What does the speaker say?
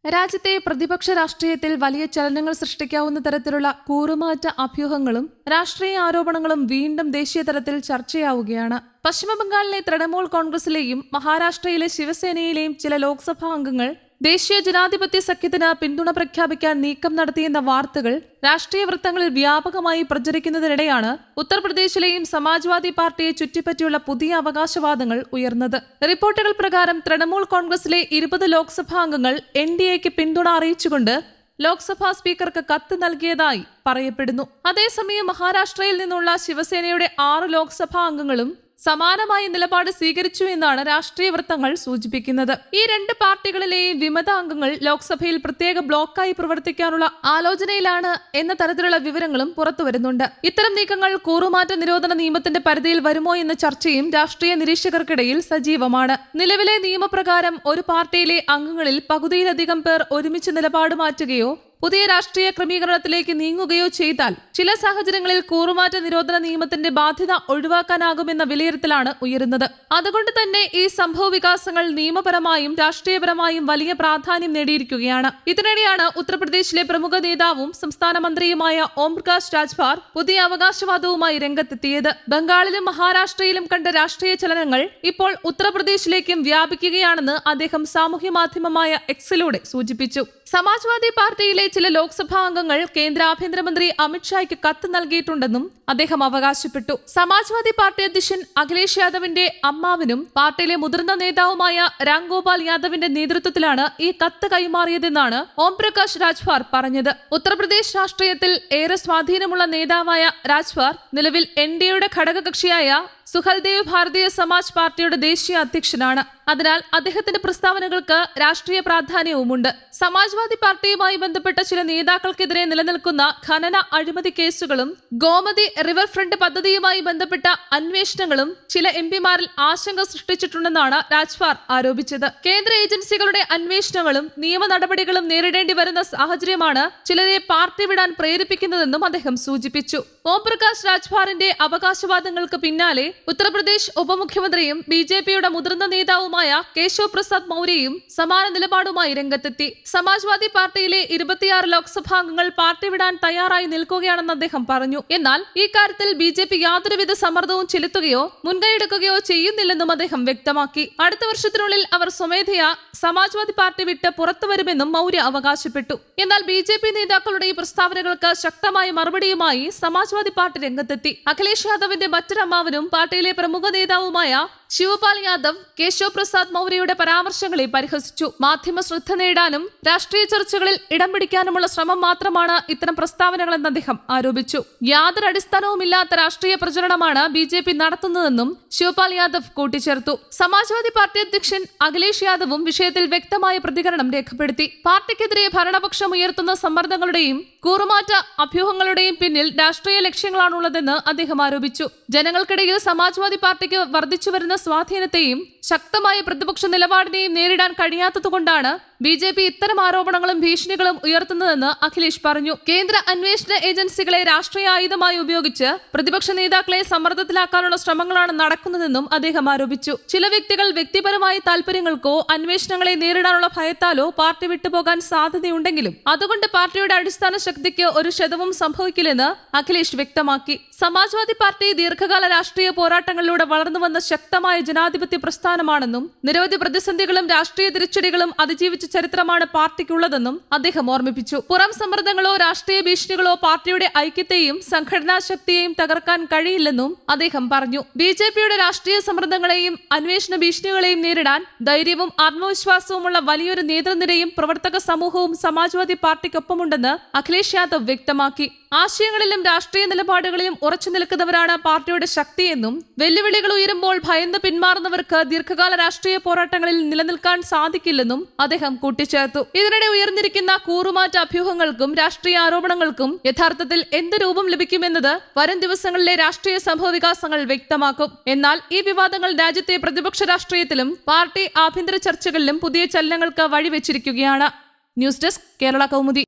രാജ്യത്തെ പ്രതിപക്ഷ രാഷ്ട്രീയത്തിൽ വലിയ ചലനങ്ങൾ സൃഷ്ടിക്കാവുന്ന തരത്തിലുള്ള കൂറുമാറ്റ അഭ്യൂഹങ്ങളും രാഷ്ട്രീയ ആരോപണങ്ങളും വീണ്ടും ദേശീയ തലത്തിൽ ചർച്ചയാവുകയാണ്. പശ്ചിമബംഗാളിലെ തൃണമൂൽ കോൺഗ്രസിലെയും മഹാരാഷ്ട്രയിലെ ശിവസേനയിലെയും ചില ലോക്സഭാ അംഗങ്ങൾ ദേശീയ ജനാധിപത്യ സഖ്യത്തിന് പിന്തുണ പ്രഖ്യാപിക്കാൻ നീക്കം നടത്തിയെന്ന വാർത്തകൾ രാഷ്ട്രീയ വൃത്തങ്ങളിൽ വ്യാപകമായി പ്രചരിക്കുന്നതിനിടെയാണ് ഉത്തർപ്രദേശിലെയും സമാജ്വാദി പാർട്ടിയെ ചുറ്റിപ്പറ്റിയുള്ള പുതിയ അവകാശവാദങ്ങൾ ഉയർന്നത്. റിപ്പോർട്ടുകൾ പ്രകാരം തൃണമൂൽ കോൺഗ്രസിലെ 20 ലോക്സഭാ അംഗങ്ങൾ NDAക്ക് പിന്തുണ അറിയിച്ചുകൊണ്ട് ലോക്സഭാ സ്പീക്കർക്ക് കത്ത് നൽകിയതായി പറയപ്പെടുന്നു. അതേസമയം മഹാരാഷ്ട്രയിൽ നിന്നുള്ള ശിവസേനയുടെ 6 ലോക്സഭാ അംഗങ്ങളും സമാനമായ നിലപാട് സ്വീകരിച്ചു എന്നാണ് രാഷ്ട്രീയ വൃത്തങ്ങൾ സൂചിപ്പിക്കുന്നത്. ഈ രണ്ട് പാർട്ടികളിലെയും വിമത അംഗങ്ങൾ ലോക്സഭയിൽ പ്രത്യേക ബ്ലോക്കായി പ്രവർത്തിക്കാനുള്ള ആലോചനയിലാണ് എന്ന തരത്തിലുള്ള വിവരങ്ങളും പുറത്തുവരുന്നുണ്ട്. ഇത്തരം നീക്കങ്ങൾ കൂറുമാറ്റ നിരോധന നിയമത്തിന്റെ പരിധിയിൽ വരുമോ എന്ന ചർച്ചയും രാഷ്ട്രീയ നിരീക്ഷകർക്കിടയിൽ സജീവമാണ്. നിലവിലെ നിയമപ്രകാരം ഒരു പാർട്ടിയിലെ അംഗങ്ങളിൽ പകുതിയിലധികം പേർ ഒരുമിച്ച് നിലപാട് മാറ്റുകയോ പുതിയ രാഷ്ട്രീയ ക്രമീകരണത്തിലേക്ക് നീങ്ങുകയോ ചെയ്താൽ ചില സാഹചര്യങ്ങളിൽ കൂറുമാറ്റ നിരോധന നിയമത്തിന്റെ ബാധ്യത ഒഴിവാക്കാനാകുമെന്ന വിലയിരുത്തലാണ് ഉയരുന്നത്. അതുകൊണ്ട് തന്നെ ഈ സംഭവ വികാസങ്ങൾ നിയമപരമായും രാഷ്ട്രീയപരമായും വലിയ പ്രാധാന്യം നേടിയിരിക്കുകയാണ്. ഇതിനിടെയാണ് ഉത്തർപ്രദേശിലെ പ്രമുഖ നേതാവും സംസ്ഥാന മന്ത്രിയുമായ ഓം പ്രകാശ് രാജ്ഭർ പുതിയ അവകാശവാദവുമായി രംഗത്തെത്തിയത്. ബംഗാളിലും മഹാരാഷ്ട്രയിലും കണ്ട രാഷ്ട്രീയ ചലനങ്ങൾ ഇപ്പോൾ ഉത്തർപ്രദേശിലേക്കും വ്യാപിക്കുകയാണെന്ന് അദ്ദേഹം സാമൂഹ്യ മാധ്യമമായ എക്സിലൂടെ സൂചിപ്പിച്ചു. സമാജ്വാദി പാർട്ടിയിലെ ചില ലോക്സഭാ അംഗങ്ങൾ കേന്ദ്ര ആഭ്യന്തരമന്ത്രി അമിത്ഷായ്ക്ക് കത്ത് നൽകിയിട്ടുണ്ടെന്നും അദ്ദേഹം അവകാശപ്പെട്ടു. സമാജ്വാദി പാർട്ടി അധ്യക്ഷൻ അഖിലേഷ് യാദവിന്റെ അമ്മാവനും പാർട്ടിയിലെ മുതിർന്ന നേതാവുമായ രാംഗോപാൽ യാദവിന്റെ നേതൃത്വത്തിലാണ് ഈ കത്ത് കൈമാറിയതെന്നാണ് ഓം പ്രകാശ് രാജ്ഭർ പറഞ്ഞത്. ഉത്തർപ്രദേശ് രാഷ്ട്രീയത്തിൽ ഏറെ സ്വാധീനമുള്ള നേതാവായ രാജ്ഭർ നിലവിൽ NDAയുടെ ഘടകകക്ഷിയായ സുഹൽദേവ് ഭാരതീയ സമാജ് പാർട്ടിയുടെ ദേശീയ അധ്യക്ഷനാണ്. അതിനാൽ അദ്ദേഹത്തിന്റെ പ്രസ്താവനകൾക്ക് രാഷ്ട്രീയ പ്രാധാന്യവുമുണ്ട്. സമാജ്വാദി പാർട്ടിയുമായി ബന്ധപ്പെട്ട ചില നേതാക്കൾക്കെതിരെ നിലനിൽക്കുന്ന ഖനന അഴിമതി കേസുകളും ഗോമതി റിവർ ഫ്രണ്ട് പദ്ധതിയുമായി ബന്ധപ്പെട്ട അന്വേഷണങ്ങളും ചില MPമാരിൽ ആശങ്ക സൃഷ്ടിച്ചിട്ടുണ്ടെന്നാണ് രാജ്ഭർ ആരോപിച്ചത്. കേന്ദ്ര ഏജൻസികളുടെ അന്വേഷണങ്ങളും നിയമ നടപടികളും നേരിടേണ്ടി വരുന്ന സാഹചര്യമാണ് ചിലരെ പാർട്ടി വിടാൻ പ്രേരിപ്പിക്കുന്നതെന്നും അദ്ദേഹം സൂചിപ്പിച്ചു. ഓം പ്രകാശ് രാജ്ഭറിന്റെ അവകാശവാദങ്ങൾക്ക് പിന്നാലെ ഉത്തർപ്രദേശ് ഉപമുഖ്യമന്ത്രിയും BJPയുടെ മുതിർന്ന നേതാവുമായ കേശവ് പ്രസാദ് മൗര്യയും സമാന നിലപാടുമായി രംഗത്തെത്തി. സമാജ്വാദി പാർട്ടിയിലെ 26 ലോക്സഭാ അംഗങ്ങൾ പാർട്ടി വിടാൻ തയ്യാറായി നിൽക്കുകയാണെന്ന് അദ്ദേഹം പറഞ്ഞു. എന്നാൽ ഈ കാര്യത്തിൽ BJP യാതൊരുവിധ സമ്മർദ്ദവും ചെലുത്തുകയോ മുൻകൈയെടുക്കുകയോ ചെയ്യുന്നില്ലെന്നും അദ്ദേഹം വ്യക്തമാക്കി. അടുത്ത വർഷത്തിനുള്ളിൽ അവർ സ്വമേധയാ സമാജ്വാദി പാർട്ടി വിട്ട് പുറത്തുവരുമെന്നും മൗര്യ അവകാശപ്പെട്ടു. എന്നാൽ BJP നേതാക്കളുടെ ഈ പ്രസ്താവനകൾക്ക് ശക്തമായ മറുപടിയുമായി സമാജ്വാദി പാർട്ടി രംഗത്തെത്തി. അഖിലേഷ് യാദവിന്റെ മറ്റൊരമ്മാവനും പാർട്ടിയിലെ പ്രമുഖ നേതാവുമായ ശിവപാൽ യാദവ് കേശവ് പ്രസാദ് മൗര്യയുടെ പരാമർശങ്ങളെ പരിഹസിച്ചു. മാധ്യമ ശ്രദ്ധ നേടാനും രാഷ്ട്രീയ ചർച്ചകളിൽ ഇടം പിടിക്കാനുമുള്ള ശ്രമം മാത്രമാണ് ഇത്തരം പ്രസ്താവനകളെന്ന് അദ്ദേഹം ആരോപിച്ചു. യാതൊരു അടിസ്ഥാനവുമില്ലാത്ത രാഷ്ട്രീയ പ്രചരണമാണ് BJP നടത്തുന്നതെന്നും ശിവപാൽ യാദവ് കൂട്ടിച്ചേർത്തു. സമാജ്വാദി പാർട്ടി അധ്യക്ഷൻ അഖിലേഷ് യാദവും വിഷയത്തിൽ വ്യക്തമായ പ്രതികരണം രേഖപ്പെടുത്തി. പാർട്ടിക്കെതിരെ ഭരണപക്ഷം ഉയർത്തുന്ന സമ്മർദ്ദങ്ങളുടെയും കൂറുമാറ്റ അഭ്യൂഹങ്ങളുടെയും പിന്നിൽ രാഷ്ട്രീയ ലക്ഷ്യങ്ങളാണുള്ളതെന്ന് അദ്ദേഹം ആരോപിച്ചു. ജനങ്ങൾക്കിടയിൽ സമാജ്വാദി പാർട്ടിക്ക് വർദ്ധിച്ചുവരുന്ന സ്വാധീനത്തെയും ശക്തമായ പ്രതിപക്ഷ നിലപാടിനെയും നേരിടാൻ കഴിയാത്തതുകൊണ്ടാണ് BJP ഇത്തരം ആരോപണങ്ങളും ഭീഷണികളും ഉയർത്തുന്നതെന്ന് അഖിലേഷ് പറഞ്ഞു. കേന്ദ്ര അന്വേഷണ ഏജൻസികളെ രാഷ്ട്രീയ ആയുധമായി ഉപയോഗിച്ച് പ്രതിപക്ഷ നേതാക്കളെ സമ്മർദ്ദത്തിലാക്കാനുള്ള ശ്രമങ്ങളാണ് നടക്കുന്നതെന്നും അദ്ദേഹം ആരോപിച്ചു. ചില വ്യക്തികൾ വ്യക്തിപരമായ താൽപര്യങ്ങൾക്കോ അന്വേഷണങ്ങളെ നേരിടാനുള്ള ഭയത്താലോ പാർട്ടി വിട്ടുപോകാൻ സാധ്യതയുണ്ടെങ്കിലും അതുകൊണ്ട് പാർട്ടിയുടെ അടിസ്ഥാന ശക്തിക്ക് ഒരു ക്ഷതവും സംഭവിക്കില്ലെന്ന് അഖിലേഷ് വ്യക്തമാക്കി. സമാജ്വാദി പാർട്ടി ദീർഘകാല രാഷ്ട്രീയ പോരാട്ടങ്ങളിലൂടെ വളർന്നുവന്ന ശക്തമായ ജനാധിപത്യ പ്രസ്ഥാനമാണെന്നും നിരവധി പ്രതിസന്ധികളും രാഷ്ട്രീയ തിരിച്ചടികളും അതിജീവിച്ച ചരിത്രമാണ് പാർട്ടിക്കുള്ളതെന്നും അദ്ദേഹം ഓർമ്മിപ്പിച്ചു. പുറം സമ്മർദ്ദങ്ങളോ രാഷ്ട്രീയ ഭീഷണികളോ പാർട്ടിയുടെ ഐക്യത്തെയും സംഘടനാ ശക്തിയെയും തകർക്കാൻ കഴിയില്ലെന്നും അദ്ദേഹം പറഞ്ഞു. BJPയുടെ രാഷ്ട്രീയ സമ്മർദ്ദങ്ങളെയും അന്വേഷണ ഭീഷണികളെയും നേരിടാൻ ധൈര്യവും ആത്മവിശ്വാസവുമുള്ള വലിയൊരു നേതൃനിരയും പ്രവർത്തക സമൂഹവും സമാജ്വാദി പാർട്ടിക്കൊപ്പമുണ്ടെന്ന് അഖിലേഷ് യാദവ് വ്യക്തമാക്കി. ആശയങ്ങളിലും രാഷ്ട്രീയ നിലപാടുകളിലും ഉറച്ചു നിൽക്കുന്നവരാണ് പാർട്ടിയുടെ ശക്തിയെന്നും വെല്ലുവിളികൾ ഉയരുമ്പോൾ ഭയന്ന് പിന്മാറുന്നവർക്ക് ദീർഘകാല രാഷ്ട്രീയ പോരാട്ടങ്ങളിൽ നിലനിൽക്കാൻ സാധിക്കില്ലെന്നും അദ്ദേഹം കൂട്ടിച്ചേർത്തു. ഇതിനിടെ ഉയർന്നിരിക്കുന്ന കൂറുമാറ്റ അഭ്യൂഹങ്ങൾക്കും രാഷ്ട്രീയ ആരോപണങ്ങൾക്കും യഥാർത്ഥത്തിൽ എന്ത് രൂപം ലഭിക്കുമെന്നത് വരും ദിവസങ്ങളിലെ രാഷ്ട്രീയ സംഭവ വികാസങ്ങൾ വ്യക്തമാക്കും. എന്നാൽ ഈ വിവാദങ്ങൾ രാജ്യത്തെ പ്രതിപക്ഷ രാഷ്ട്രീയത്തിലും പാർട്ടി ആഭ്യന്തര ചർച്ചകളിലും പുതിയ ചലനങ്ങൾക്ക് വഴിവെച്ചിരിക്കുകയാണ്. News desk Kerala Kaumudi.